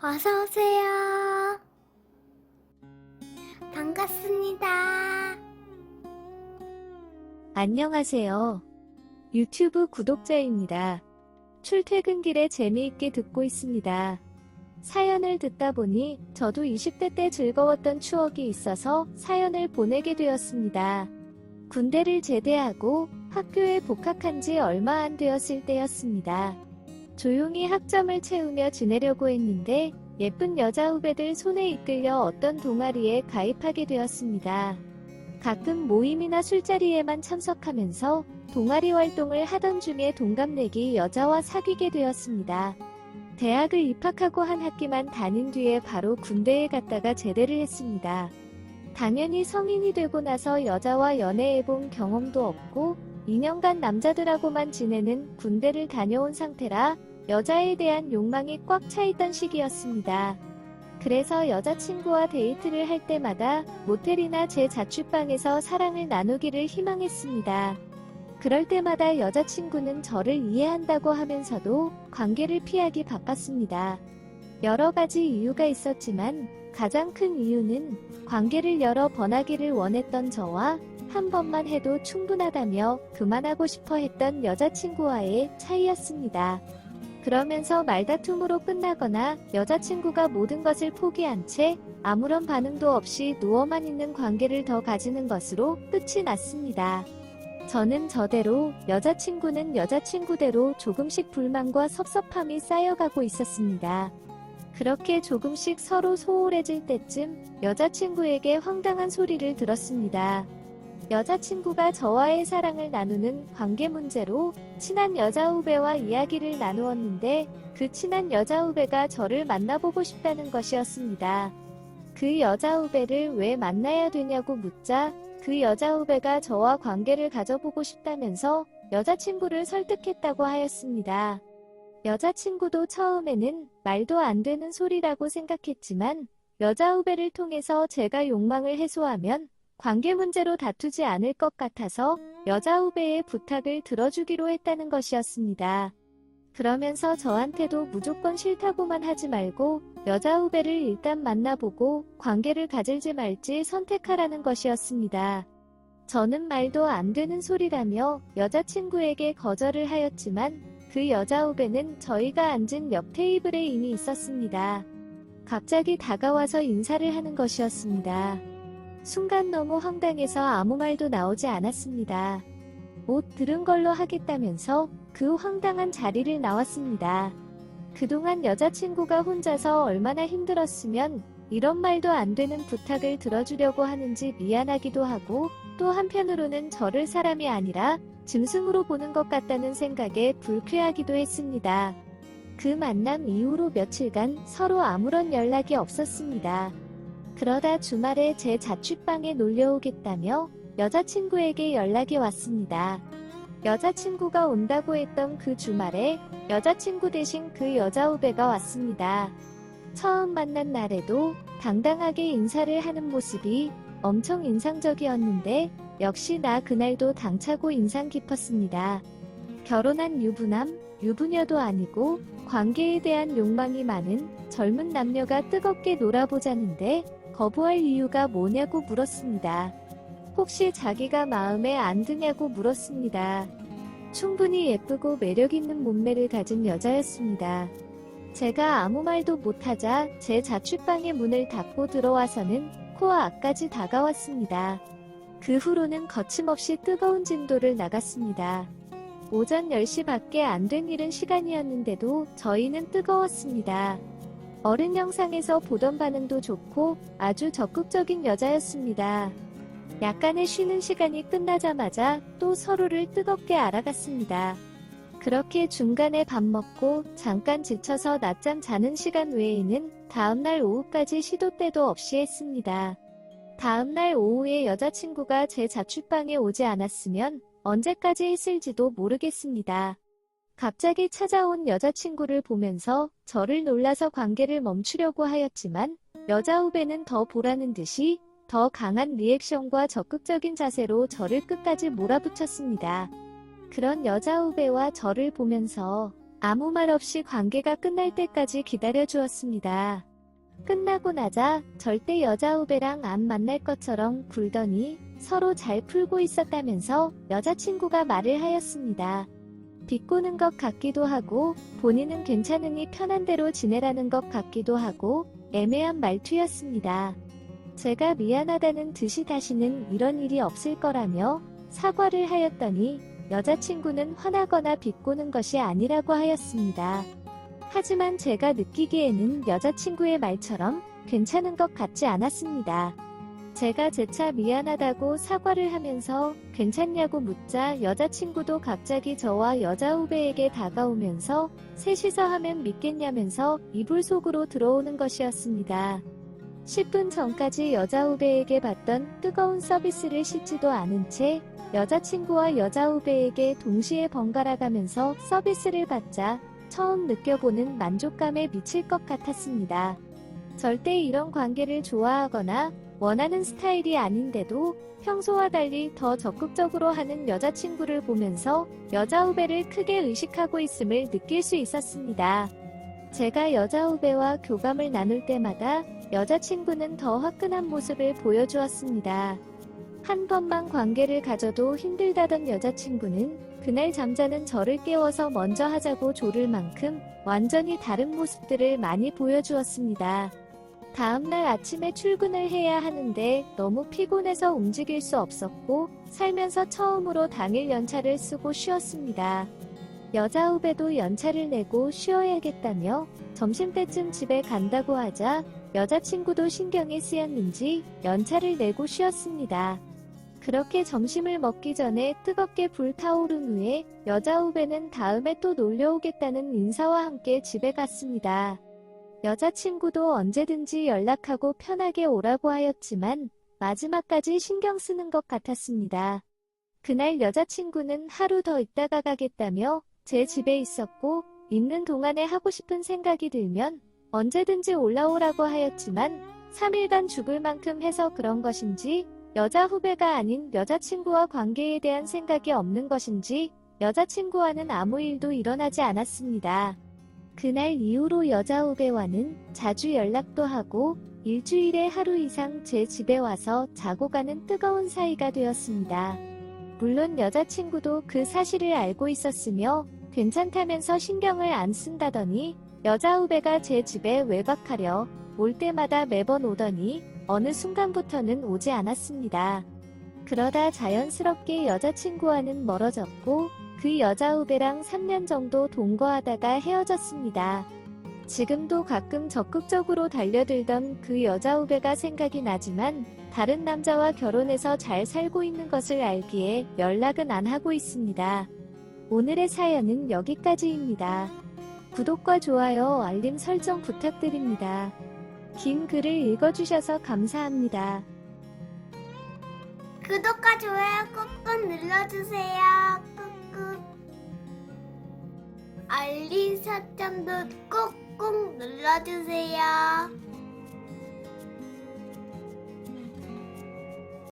어서오세요. 반갑습니다. 안녕하세요. 유튜브 구독자입니다. 출퇴근길에 재미있게 듣고 있습니다. 사연을 듣다 보니 저도 20대 때 즐거웠던 추억이 있어서 사연을 보내게 되었습니다. 군대를 제대하고 학교에 복학한 지 얼마 안 되었을 때였습니다. 조용히 학점을 채우며 지내려고 했는데 예쁜 여자 후배들 손에 이끌려 어떤 동아리에 가입하게 되었습니다. 가끔 모임이나 술자리에만 참석하면서 동아리 활동을 하던 중에 동갑내기 여자와 사귀게 되었습니다. 대학을 입학하고 한 학기만 다닌 뒤에 바로 군대에 갔다가 제대를 했습니다. 당연히 성인이 되고 나서 여자와 연애해본 경험도 없고 2년간 남자들하고만 지내는 군대를 다녀온 상태라 여자에 대한 욕망이 꽉 차있던 시기였습니다. 그래서 여자친구와 데이트를 할 때마다 모텔이나 제 자취방에서 사랑을 나누기를 희망했습니다. 그럴 때마다 여자친구는 저를 이해한다고 하면서도 관계를 피하기 바빴습니다. 여러 가지 이유가 있었지만 가장 큰 이유는 관계를 여러 번 하기를 원했던 저와 한 번만 해도 충분하다며 그만하고 싶어 했던 여자친구와의 차이였습니다. 그러면서 말다툼으로 끝나거나 여자친구가 모든 것을 포기한 채 아무런 반응도 없이 누워만 있는 관계를 더 가지는 것으로 끝이 났습니다. 저는 저대로, 여자친구는 여자친구대로 조금씩 불만과 섭섭함이 쌓여가고 있었습니다. 그렇게 조금씩 서로 소홀해질 때쯤 여자친구에게 황당한 소리를 들었습니다. 여자친구가 저와의 사랑을 나누는 관계 문제로 친한 여자 후배와 이야기를 나누었는데 그 친한 여자 후배가 저를 만나보고 싶다는 것이었습니다. 그 여자 후배를 왜 만나야 되냐고 묻자 그 여자 후배가 저와 관계를 가져보고 싶다면서 여자친구를 설득했다고 하였습니다. 여자친구도 처음에는 말도 안 되는 소리라고 생각했지만 여자 후배를 통해서 제가 욕망을 해소하면 관계 문제로 다투지 않을 것 같아서 여자 후배의 부탁을 들어주기로 했다는 것이었습니다. 그러면서 저한테도 무조건 싫다고만 하지 말고 여자 후배를 일단 만나보고 관계를 가질지 말지 선택하라는 것이었습니다. 저는 말도 안 되는 소리라며 여자친구에게 거절을 하였지만 그 여자 후배는 저희가 앉은 옆 테이블에 이미 있었습니다. 갑자기 다가와서 인사를 하는 것이었습니다. 순간 너무 황당해서 아무 말도 나오지 않았습니다. 옷 들은 걸로 하겠다면서 그 황당한 자리를 나왔습니다. 그동안 여자친구가 혼자서 얼마나 힘들었으면 이런 말도 안 되는 부탁을 들어주려고 하는지 미안하기도 하고 또 한편으로는 저를 사람이 아니라 짐승으로 보는 것 같다는 생각에 불쾌하기도 했습니다. 그 만남 이후로 며칠간 서로 아무런 연락이 없었습니다. 그러다 주말에 제 자취방에 놀려오겠다며 여자친구에게 연락이 왔습니다. 여자친구가 온다고 했던 그 주말에 여자친구 대신 그 여자 후배가 왔습니다. 처음 만난 날에도 당당하게 인사를 하는 모습이 엄청 인상적이었는데 역시 나 그날도 당차고 인상 깊었습니다. 결혼한 유부남, 유부녀도 아니고 관계에 대한 욕망이 많은 젊은 남녀가 뜨겁게 놀아보자는데 거부할 이유가 뭐냐고 물었습니다. 혹시 자기가 마음에 안 드냐고 물었습니다. 충분히 예쁘고 매력있는 몸매를 가진 여자였습니다. 제가 아무 말도 못하자 제 자취방의 문을 닫고 들어와서는 코와 앞까지 다가왔습니다. 그 후로는 거침없이 뜨거운 진도를 나갔습니다. 오전 10시밖에 안 된 이른 시간이었는데도 저희는 뜨거웠습니다. 어른 영상에서 보던 반응도 좋고 아주 적극적인 여자였습니다. 약간의 쉬는 시간이 끝나자마자 또 서로를 뜨겁게 알아갔습니다. 그렇게 중간에 밥 먹고 잠깐 지쳐서 낮잠 자는 시간 외에는 다음날 오후까지 시도 때도 없이 했습니다. 다음날 오후에 여자친구가 제 자취방에 오지 않았으면 언제까지 했을지도 모르겠습니다. 갑자기 찾아온 여자친구를 보면서 저를 놀라서 관계를 멈추려고 하였지만 여자 후배는 더 보라는 듯이 더 강한 리액션과 적극적인 자세로 저를 끝까지 몰아붙였습니다. 그런 여자 후배와 저를 보면서 아무 말 없이 관계가 끝날 때까지 기다려주었습니다. 끝나고 나자 절대 여자 후배랑 안 만날 것처럼 굴더니 서로 잘 풀고 있었다면서 여자친구가 말을 하였습니다. 비꼬는 것 같기도 하고 본인은 괜찮으니 편한 대로 지내라는 것 같기도 하고 애매한 말투였습니다. 제가 미안하다는 듯이 다시는 이런 일이 없을 거라며 사과를 하였더니 여자친구는 화나거나 비꼬는 것이 아니라고 하였습니다. 하지만 제가 느끼기에는 여자친구의 말처럼 괜찮은 것 같지 않았습니다. 제가 재차 미안하다고 사과를 하면서 괜찮냐고 묻자 여자친구도 갑자기 저와 여자 후배에게 다가오면서 셋이서 하면 믿겠냐면서 이불 속으로 들어오는 것이었습니다. 10분 전까지 여자 후배에게 받던 뜨거운 서비스를 씻지도 않은 채 여자친구와 여자 후배에게 동시에 번갈아 가면서 서비스를 받자 처음 느껴보는 만족감에 미칠 것 같았습니다. 절대 이런 관계를 좋아하거나 원하는 스타일이 아닌데도 평소와 달리 더 적극적으로 하는 여자친구를 보면서 여자 후배를 크게 의식하고 있음을 느낄 수 있었습니다. 제가 여자 후배와 교감을 나눌 때마다 여자친구는 더 화끈한 모습을 보여주었습니다. 한 번만 관계를 가져도 힘들다던 여자친구는 그날 잠자는 저를 깨워서 먼저 하자고 조를 만큼 완전히 다른 모습들을 많이 보여주었습니다. 다음날 아침에 출근을 해야 하는데 너무 피곤해서 움직일 수 없었고 살면서 처음으로 당일 연차를 쓰고 쉬었습니다. 여자 후배도 연차를 내고 쉬어야겠다며 점심때쯤 집에 간다고 하자 여자친구도 신경이 쓰였는지 연차를 내고 쉬었습니다. 그렇게 점심을 먹기 전에 뜨겁게 불타오른 후에 여자 후배는 다음에 또 놀려오겠다는 인사와 함께 집에 갔습니다. 여자친구도 언제든지 연락하고 편하게 오라고 하였지만 마지막까지 신경 쓰는 것 같았습니다. 그날 여자친구는 하루 더 있다가 가겠다며 제 집에 있었고 있는 동안에 하고 싶은 생각이 들면 언제든지 올라오라고 하였지만 3일간 죽을 만큼 해서 그런 것인지 여자 후배가 아닌 여자친구와 관계에 대한 생각이 없는 것인지 여자친구와는 아무 일도 일어나지 않았습니다. 그날 이후로 여자 후배와는 자주 연락도 하고 일주일에 하루 이상 제 집에 와서 자고 가는 뜨거운 사이가 되었습니다. 물론 여자친구도 그 사실을 알고 있었으며 괜찮다면서 신경을 안 쓴다더니 여자 후배가 제 집에 외박하려 올 때마다 매번 오더니 어느 순간부터는 오지 않았습니다. 그러다 자연스럽게 여자친구와는 멀어졌고 그 여자 후배랑 3년 정도 동거하다가 헤어졌습니다. 지금도 가끔 적극적으로 달려들던 그 여자 후배가 생각이 나지만 다른 남자와 결혼해서 잘 살고 있는 것을 알기에 연락은 안 하고 있습니다. 오늘의 사연은 여기까지입니다. 구독과 좋아요, 알림 설정 부탁드립니다. 긴 글을 읽어주셔서 감사합니다. 구독과 좋아요 꾹꾹 눌러주세요. 꾹꾹. 알림 설정도 꾹꾹 눌러주세요.